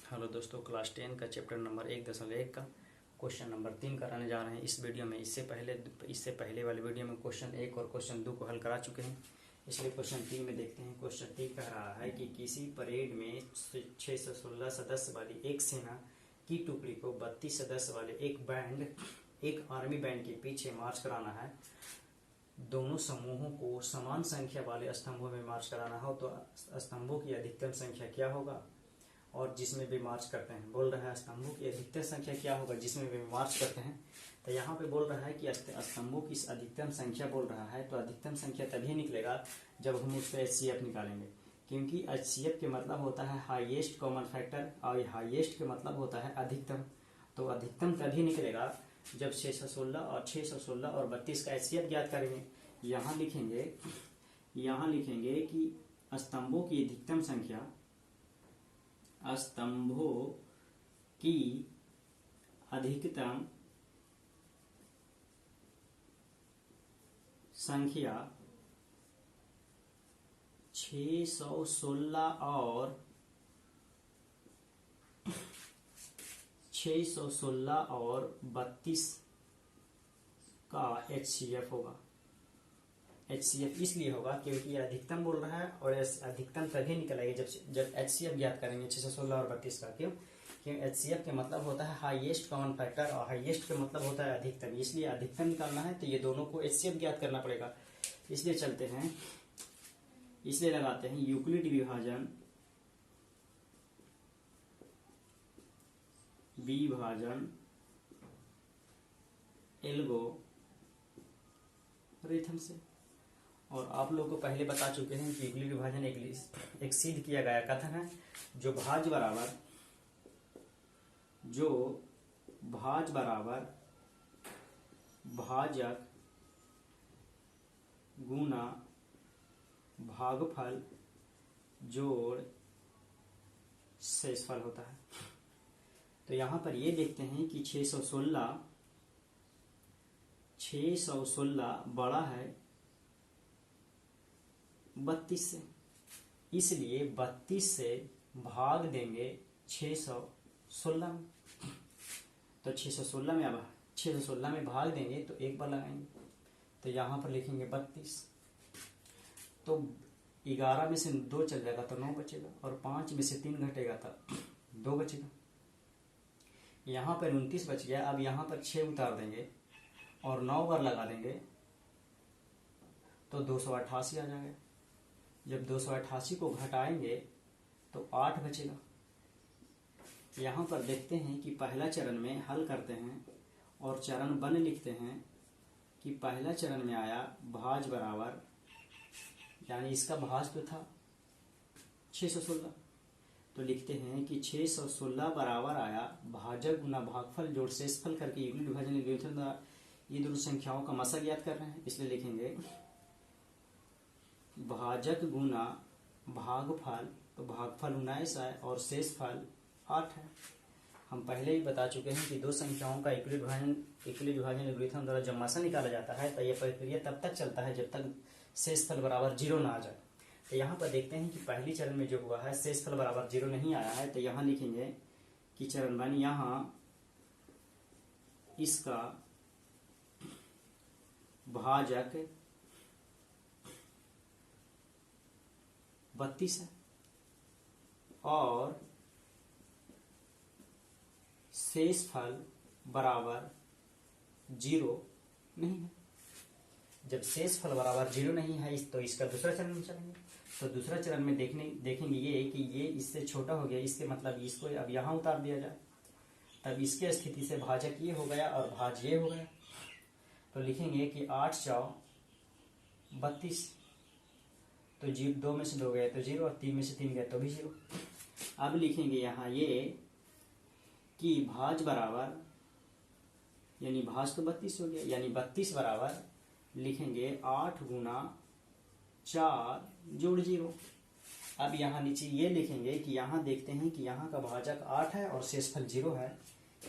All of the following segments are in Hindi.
हेलो दोस्तों, क्लास 10 का चैप्टर नंबर 1.1 का क्वेश्चन नंबर 3 कराने जा रहे हैं इस वीडियो में। इससे पहले वाले वीडियो में क्वेश्चन 1 और क्वेश्चन 2 को हल करा चुके हैं, इसलिए क्वेश्चन 3 में देखते हैं। क्वेश्चन 3 कह रहा है कि किसी परेड में 616 सदस्य वाली एक सेना की टुकड़ी को 32 सदस्य वाले एक आर्मी बैंड के पीछे मार्च कराना है। दोनों समूहों को समान संख्या वाले स्तंभों में मार्च कराना हो तो स्तंभों की अधिकतम संख्या क्या होगा, और जिसमें भी मार्च करते हैं। बोल रहा है स्तंभों की अधिकतम संख्या क्या होगा जिसमें भी मार्च करते हैं। तो यहाँ पे बोल रहा है कि स्तंभों की अधिकतम संख्या बोल रहा है, तो अधिकतम संख्या तभी निकलेगा जब हम उसका HCF निकालेंगे, क्योंकि HCF के मतलब होता है हाईएस्ट कॉमन फैक्टर और हाईएस्ट के मतलब होता है अधिकतम। तो अधिकतम तभी निकलेगा जब 616 और 32 का HCF ज्ञात करेंगे। यहाँ लिखेंगे कि स्तंभों की अधिकतम संख्या, स्तंभों की अधिकतम संख्या 616 और 32 का HCF होगा। HCF इसलिए होगा क्योंकि ये अधिकतम बोल रहा है और अधिकतम तभी निकलेगा जब HCF ज्ञात करेंगे 616 और 32 का। क्यों? HCF के मतलब होता है हाईएस्ट कॉमन फैक्टर और हाईएस्ट का मतलब होता है अधिकतम, इसलिए अधिकतम निकालना है तो ये दोनों को HCF ज्ञात करना पड़ेगा। इसलिए चलते हैं, इसलिए लगाते हैं यूक्लिड विभाजन एल्गोरिथम से। और आप लोगों को पहले बता चुके हैं कि यूक्लिड विभाजन एक सिद्ध किया गया कथन है। जो भाज बराबर भाजक गुना भागफल जोड़ शेषफल होता है। तो यहाँ पर ये देखते हैं कि 616 बड़ा है 32 से, इसलिए 32 से भाग देंगे 616 में। तो 616 में भाग देंगे तो एक बार लगाएंगे, तो यहाँ पर लिखेंगे 32। तो 11 में से 2 चल जाएगा तो 9 बचेगा, और 5 में से 3 घटेगा तो 2 बचेगा। यहाँ पर 29 बच गया। अब यहाँ पर 6 उतार देंगे और 9 बार लगा देंगे तो 288 आ जाएगा। जब 288 को घटाएंगे तो 8 बचेगा। यहाँ पर देखते हैं कि पहला चरण में हल करते हैं और चरण वन लिखते हैं कि पहला चरण में आया भाज बराबर, यानी इसका भाज तो था 616, तो लिखते हैं कि 616 बराबर आया भाजक गुना भागफल जोड़ शेषफल करके यूक्लिड विभाजन एल्गोरिथम द्वारा ये दोनों संख्याओं का मसा ज्ञात कर रहे हैं। इसलिए लिखेंगे भाजक गुना भागफल, तो भागफल 19 है और शेषफल 8 है। हम पहले ही बता चुके हैं कि दो संख्याओं का यूक्लिड विभाजन एल्गोरिथम द्वारा जब मसा निकाला जाता है तो यह प्रक्रिया तब तक चलता है जब तक शेषफल बराबर 0 ना आ जाए। तो यहाँ पर देखते हैं कि पहली चरण में जो हुआ है शेषफल बराबर 0 नहीं आया है, तो यहाँ लिखेंगे कि चरण वन, यहाँ इसका भाजक 32 है और शेषफल बराबर 0 नहीं है। जब शेषफल बराबर 0 नहीं है तो इसका दूसरा चरण में चलेंगे। तो दूसरा चरण में देखेंगे ये कि ये इससे छोटा हो गया, इसके मतलब इसको अब यहाँ उतार दिया जाए, तब इसके स्थिति से भाजक ये हो गया और भाज ये हो गया। तो लिखेंगे कि 8 चौ 32, तो 2 में से 2 गए तो 0 और 3 में से 3 गए तो भी 0। अब लिखेंगे यहाँ ये कि भाज बराबर, यानी भाज तो 32 हो गया, यानी 32 बराबर लिखेंगे 8 गुना 4 जोड़ 0। अब यहाँ नीचे ये लिखेंगे कि यहाँ देखते हैं कि यहाँ का भाजक 8 है और शेषफल 0 है,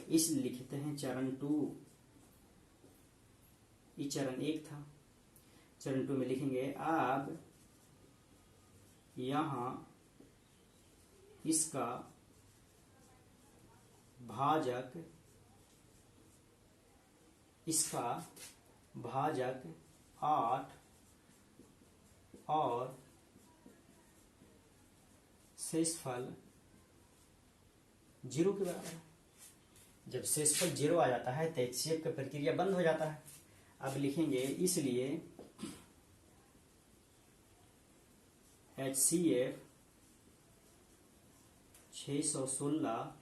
इस लिखते हैं चरण 2। ये चरण 1 था। चरण 2 में लिखेंगे अब यहाँ इसका भाजक, इसका भाजक 8 और शेषफल 0 के बराबर है। जब शेषफल 0 आ जाता है तो HCF का प्रक्रिया बंद हो जाता है। अब लिखेंगे इसलिए HCF 616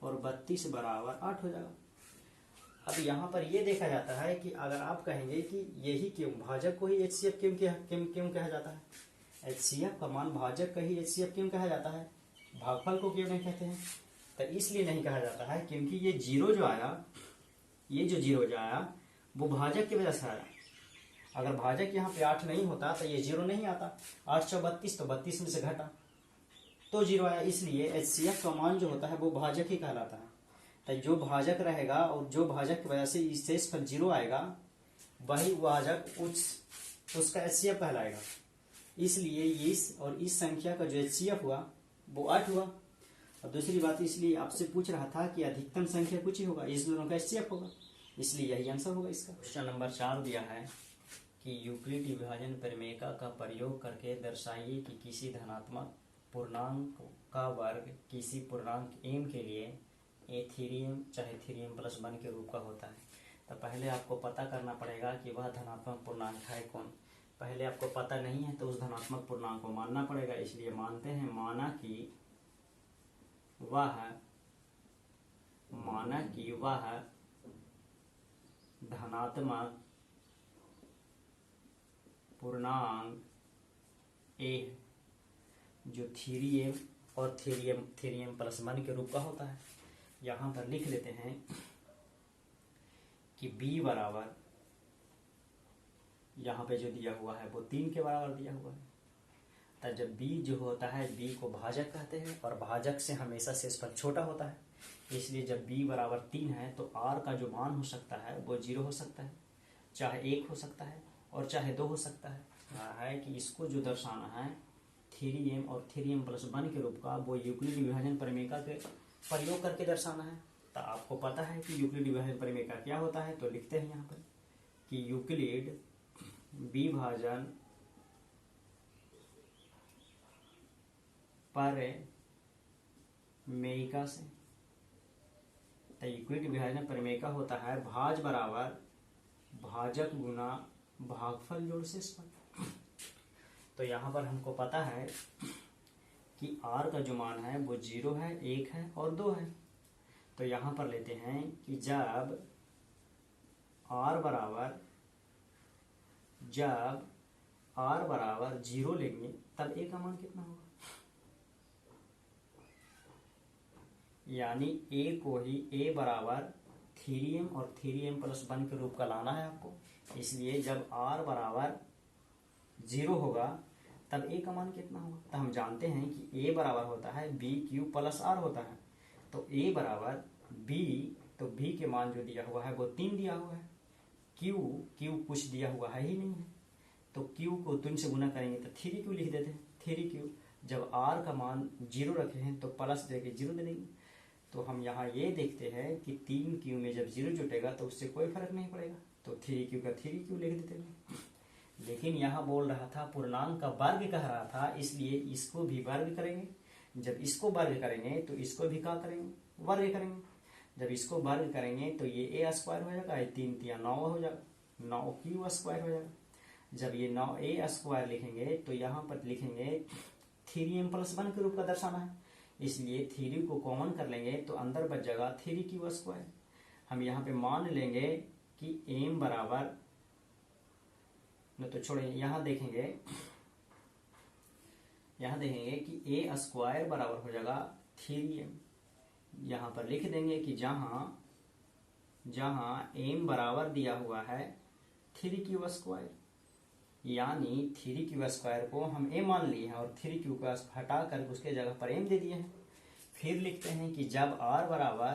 और 32 बराबर 8 हो जाएगा। अब यहाँ पर ये देखा जाता है कि अगर आप कहेंगे कि यही क्यों भाजक को ही HCF क्यों कहा जाता है, HCF का मान भाजक का ही HCF क्यों कहा जाता है, भागफल को क्यों नहीं कहते हैं? तो इसलिए नहीं कहा जाता है क्योंकि ये जीरो जो आया, ये जो जीरो जो आया वो भाजक की वजह से आया। अगर भाजक यहाँ पे 8 नहीं होता तो ये 0 नहीं आता। 8 × 32 तो 32 में से घटा तो 0 आया। इसलिए HCF का मान जो होता है वो भाजक ही कहलाता है। तो जो भाजक रहेगा और जो भाजक की वजह से इस शेषफल 0 आएगा वही भाजक उसका HCF कहलाएगा। इसलिए इस संख्या का जो HCF हुआ वो 8 हुआ। और दूसरी बात इसलिए आपसे पूछ रहा था कि अधिकतम संख्या कुछ ही होगा, इस दोनों का HCF होगा, इसलिए यही आंसर होगा इसका। क्वेश्चन नंबर 4 दिया है कि यूक्लिड विभाजन प्रमेय का प्रयोग करके दर्शाइए कि किसी धनात्मक पूर्णांक का वर्ग किसी पूर्णांक m के लिए a 3m चाहे 3m+1 के रूप का होता है। तो पहले आपको पता करना पड़ेगा कि वह धनात्मक पूर्णांक है कौन। पहले आपको पता नहीं है तो उस धनात्मक पूर्णांक को मानना पड़ेगा। इसलिए मानते हैं, माना कि वह धनात्मक पूर्णांक a है जो 3m और 3m+1 के रूप का होता है। यहाँ पर लिख लेते हैं कि b बराबर, यहाँ पे जो दिया हुआ है वो 3 के बराबर दिया हुआ है। तो जब b जो होता है, b को भाजक कहते हैं और भाजक से हमेशा शेषफल छोटा होता है। इसलिए जब b बराबर 3 है तो r का जो मान हो सकता है वो 0 हो सकता है, चाहे 1 हो सकता है और चाहे 2 हो सकता है कि इसको जो दर्शाना है 3m और 3m+1 के रूप का, वो यूक्लिड विभाजन प्रमेय के प्रयोग करके दर्शाना है। तो आपको पता है कि यूक्लिड विभाजन प्रमेय क्या होता है, तो लिखते हैं यहाँ पर कि यूक्लिड विभाजन प्रमेय से, तो यूक्लिड विभाजन प्रमेय होता है भाज बराबर भाजक गुना भागफल जोड़ शेषफल। तो यहाँ पर हमको पता है कि r का जो मान है वो 0 है, 1 है और 2 है। तो यहाँ पर लेते हैं कि जब r बराबर 0 लेंगे तब a का मान कितना होगा, यानी a को ही a बराबर 3m और 3m+1 के रूप का लाना है आपको। इसलिए जब r बराबर 0 होगा तब a का मान कितना होगा। तो हम जानते हैं कि a बराबर होता है BQ + r होता है। तो a बराबर b, तो b के मान जो दिया हुआ है वो 3 दिया हुआ है। q कुछ दिया हुआ है ही नहीं है, तो q को 3 से गुना करेंगे तो 3q लिख देते हैं। 3q जब r का मान 0 रखे हैं तो प्लस देके 0 दे देंगे। तो हम यहाँ ये देखते हैं कि 3q में जब 0 जुटेगा तो उससे कोई फर्क नहीं पड़ेगा, तो 3q का 3q लिख देते हैं। लेकिन यहाँ बोल रहा था पूर्णांक का वर्ग कह रहा था, इसलिए इसको भी वर्ग करेंगे। जब इसको वर्ग करेंगे तो इसको भी क्या करेंगे, वर्ग करेंगे। जब इसको वर्ग करेंगे तो ये a² हो जाएगा, 3 × 9 हो जाएगा, 9q² हो जाएगा। जब ये 9a² लिखेंगे तो यहाँ पर लिखेंगे 3m+1 के रूप का दर्शाना है। इसलिए 3 को कॉमन कर लेंगे तो अंदर बच जाएगा 3q²। हम यहाँ पे मान लेंगे कि m बराबर, न तो छोड़िए, यहाँ देखेंगे कि a² बराबर हो जाएगा 3m। यहाँ पर लिख देंगे कि जहाँ m बराबर दिया हुआ है 3q², यानी 3q² को हम a मान लिए हैं और 3q का हटा कर उसके जगह पर m दे दिए हैं। फिर लिखते हैं कि जब r बराबर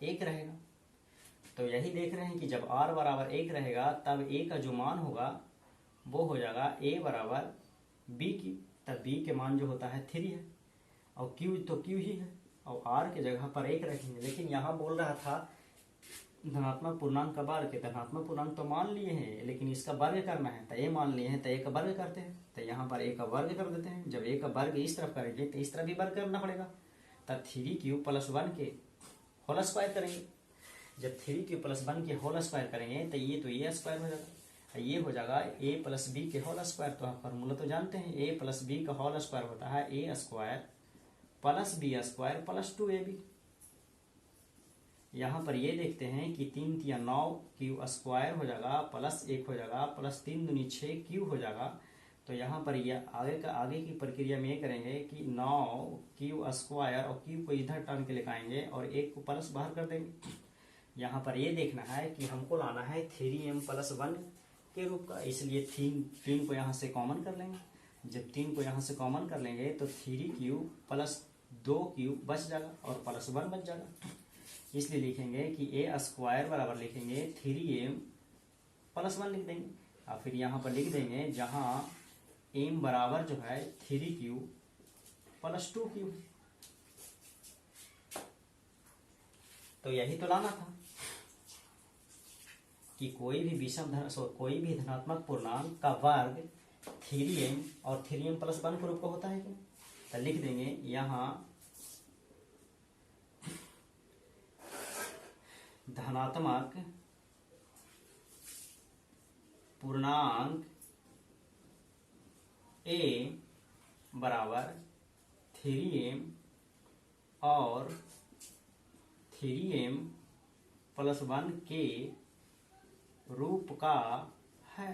1 रहेगा, तो यही देख रहे हैं कि जब r बराबर 1 रहेगा तब a का जो मान होगा वो हो जाएगा a बराबर BQ। तब b के मान जो होता है 3 है। और क्यू तो क्यू ही है और आर के जगह पर 1 रखेंगे। लेकिन यहाँ बोल रहा था धनात्मक पूर्णांक का वर्ग, धनात्मक पूर्णांक तो मान लिए हैं लेकिन इसका वर्ग करना है, तो ए मान लिए हैं तो ए का वर्ग करते हैं। तो यहाँ पर ए का वर्ग कर देते हैं। जब ए का वर्ग इस तरफ करेंगे तो इस तरफ भी वर्ग करना पड़ेगा, तब 3 क्यूब + 1 के होल स्क्वायर करेंगे। जब 3 क्यूब + 1 के होल स्क्वायर करेंगे तो ये स्क्वायर हो जाएगा, ये हो जाएगा a + b के होल स्क्वायर। तो आप फॉर्मूला तो जानते हैं, a + b का होल स्क्वायर होता है a² + b² + 2ab। यहाँ पर ये देखते हैं कि 3 × 9 क्यू स्क्वायर हो जाएगा +1 हो जाएगा +3 दूनी 6 क्यू हो जाएगा। तो यहाँ पर ये आगे की प्रक्रिया में ये करेंगे कि 9 क्यू स्क्वायर और क्यू को इधर टर्न के लेकर आएंगे और 1 को प्लस बाहर कर देंगे। यहाँ पर ये देखना है कि हमको लाना है 3m + 1 के रूप का, इसलिए 3 को यहाँ से कॉमन कर लेंगे। जब 3 को यहाँ से कॉमन कर लेंगे तो 3 + 2 बच जाएगा और +1 बच जाएगा। इसलिए लिखेंगे कि a² बराबर लिखेंगे 3m + 1 लिख देंगे और फिर यहाँ पर लिख देंगे जहाँ m बराबर जो है 3 + 2। तो यही तो लाना था कि कोई भी धनात्मक पूर्णांक का वर्ग 3m और 3m + 1 के रूप का होता है क्या। तो लिख देंगे यहाँ धनात्मक पूर्णांक a बराबर 3m और 3m + 1 के रूप का है।